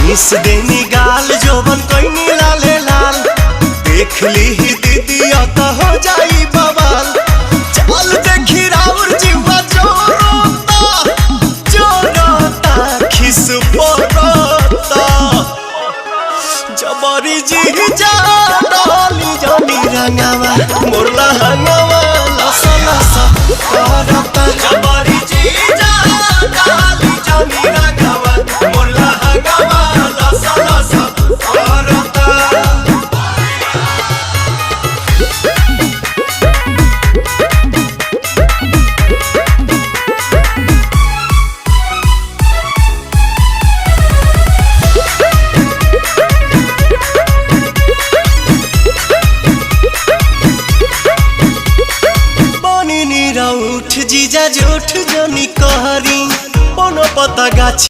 Miss देनी गाल जोबन कोइनी लाले लाल देख ली ही दीदी तो हो जाई बवाल। चल देखी राउर जीवा जोरोता खिस पोरोता जबरी जी जा डाली जमी रंगावा मोरला हंगावा लसा लसा करता जबरी जी जा डाली जमी रंगावा मोरला हंगावा लसा लसा करता। उठ जीजा जूठ जनी कहरी पनो पता गाछ।